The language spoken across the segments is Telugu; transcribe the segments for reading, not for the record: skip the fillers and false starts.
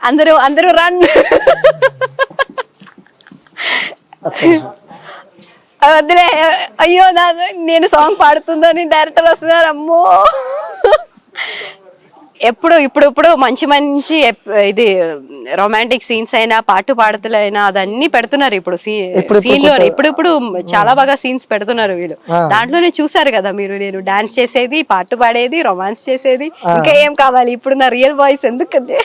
అందరూ అందరూ రన్. వద్దులే, అయ్యో నేను సాంగ్ పాడుతుందని డైరెక్టర్ వస్తున్నారు. అమ్మో, ఇప్పుడు మంచి మంచి ఇది రొమాంటిక్ సీన్స్ అయినా పాటు పాడుతులైనా అదన్నీ పెడుతున్నారు ఇప్పుడు సీన్ లో. ఇప్పుడు చాలా బాగా సీన్స్ పెడుతున్నారు వీళ్ళు. దాంట్లోనే చూసారు కదా మీరు, నేను డాన్స్ చేసేది, పాటు పాడేది, రొమాన్స్ చేసేది, ఇంకా ఏం కావాలి? ఇప్పుడు నా రియల్ వాయిస్ ఎందుకంటే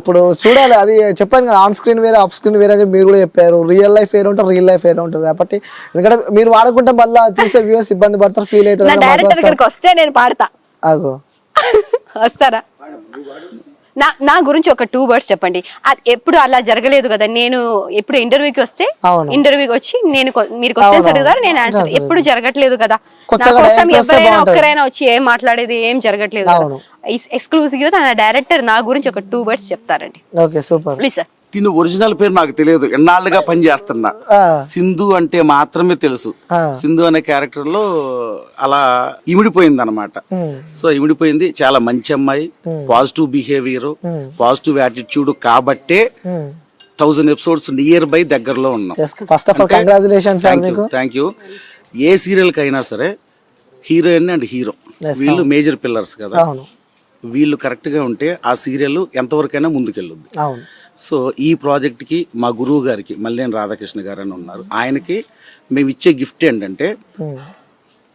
ఇప్పుడు చూడాలి. అది చెప్పాను కదా, ఆన్ స్క్రీన్ వేరే ఆఫ్ స్క్రీన్ వేరే అని మీరు కూడా చెప్పారు. రియల్ లైఫ్ వేరే ఉంటుంది, రియల్ లైఫ్ వేరే ఉంటుంది. కాబట్టి ఎందుకంటే మీరు వాడుకుంటే మళ్ళీ చూసే వ్యూవర్స్ ఇబ్బంది పడతారు, ఫీల్ అవుతారు. డైరెక్టర్ దగ్గరికి వస్తే నేను పాడతా. అగో వస్తారా? నా గురించి ఒక 2 words చెప్పండి. ఎప్పుడు అలా జరగలేదు కదా. నేను ఎప్పుడు ఇంటర్వ్యూకి వస్తే, ఇంటర్వ్యూకి వచ్చి మీరు క్వశ్చన్స్ అడుగుతారు, నేను ఆన్సర్. ఎప్పుడు జరగట్లేదు కదా. నా కోసం ఎవరైనా ఒక్కరైనా వచ్చి ఏం మాట్లాడేది ఏం జరగట్లేదు. ఎక్స్క్లూజివ్ గా నా డైరెక్టర్ నా గురించి ఒక 2 words చెప్తారండి. Okay, super. Please sir. తిను ఒరిజినల్ పేరు నాకు తెలియదు, ఎన్నాళ్ళుగా పని చేస్తున్నా. సింధు అంటే మాత్రమే తెలుసు. సింధు అనే క్యారెక్టర్ లో అలా ఇమిడిపోయింది అనమాట. సో ఇమిడిపోయింది. చాలా మంచి అమ్మాయి, పాజిటివ్ బిహేవియర్, పాజిటివ్ యాటిట్యూడ్. కాబట్టే 1000 episodes నియర్ బై దగ్గరలో ఉన్నాం. First of all congratulations. Thank you. A serial కైనా సరే హీరోయిన్ అండ్ హీరో వీళ్ళు మేజర్ పిల్లర్స్ కదా. వీళ్ళు కరెక్ట్ గా ఉంటే ఆ సీరియల్ ఎంతవరకైనా ముందుకెళ్ళుద్ది. సో ఈ ప్రాజెక్ట్కి మా గురువు గారికి మల్లేని రాధాకృష్ణ గారు అని ఉన్నారు, ఆయనకి మేము ఇచ్చే గిఫ్ట్ ఏంటంటే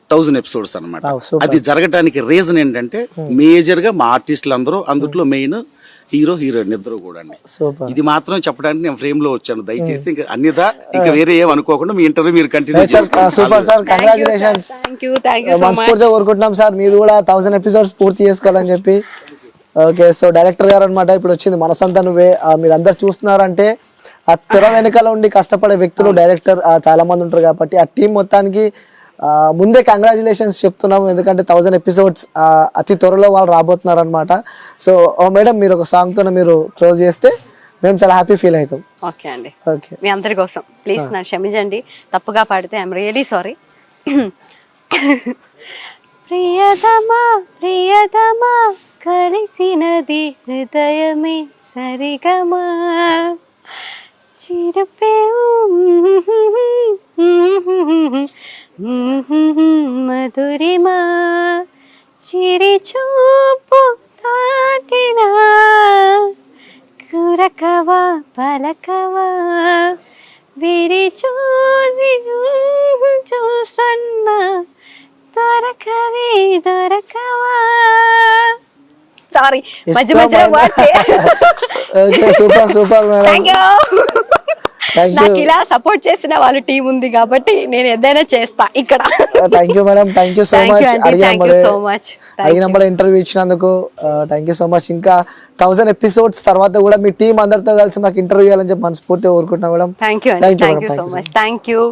1000 episodes అనమాట. అది జరగటానికి రీజన్ ఏంటంటే మేజర్ గా మా ఆర్టిస్టులు అందరూ, అందులో మెయిన్ హీరో హీరోయిన్ ఇద్దరు కూడా అండి. ఇది మాత్రం చెప్పడానికి నేను ఫ్రేమ్ లో వచ్చాను. దయచేసి ఇంకా అన్నిదా ఇంకా వేరే ఏం అనుకోకుండా మీ ఇంటర్వ్యూ మీరు కంటిన్యూ చేసుకోండి. Super sir, congratulations. మనస్ఫూర్తిగా కోరుకుంటున్నాం సార్, మీరు కూడా 1000 episodes పూర్తి చేసుకోవాలని చెప్పి. ఓకే, సో డైరెక్టర్ గారు అనమాట ఇప్పుడు వచ్చింది మనసంతా నువ్వే. మీరు అందరు చూస్తున్నారంటే ఆ తెర వెనకాల ఉండి కష్టపడే వ్యక్తులు డైరెక్టర్ చాలా మంది ఉంటారు. కాబట్టి ఆ టీం మొత్తానికి ముందే కంగ్రాచులేషన్స్ చెప్తున్నాము. ఎందుకంటే 1000 episodes అతి త్వరలో వాళ్ళు రాబోతున్నారు అనమాట. సో మేడం, మీరు ఒక సాంగ్ తో మీరు క్లోజ్ చేస్తే మేము చాలా హ్యాపీ ఫీల్ అవుతాం. ఓకే అండి. ఓకే, మీ అందరి కోసం ప్లీజ్ నన్ను క్షమించండి, తప్పుగా పాడితే ఐఎమ్ రియలీ సారీ. ప్రియతమా ప్రియతమా కలిసినది హృదయమే సరిగమా, చిరుపేవు మధురిమా, చిరిచూపు తాటినా కురకవా పలకవా, విరి చూసి చూసన్నా దొరకవే దొరకవా. సారీ, మధ్య మధ్యలో ఓకే, సూపర్ సూపర్ మేడం. నాకు ఇలా సపోర్ట్ చేసిన వాళ్ళ టీం ఉంది కాబట్టి నేను ఏదైనా చేస్తా ఇక్కడ. Thank you madam, thank you so much. అడిగినప్పుడు ఇంటర్వ్యూ ఇచ్చినందుకు థ్యాంక్ యూ సో మచ్. ఇంకా 1000 episodes తర్వాత కూడా మీ టీం అందరితో కలిసి మాకు ఇంటర్వ్యూ ఇవ్వాలని చెప్పి మనస్ఫూర్తిగా కోరుకుంటున్నాం మేడం. Thank you.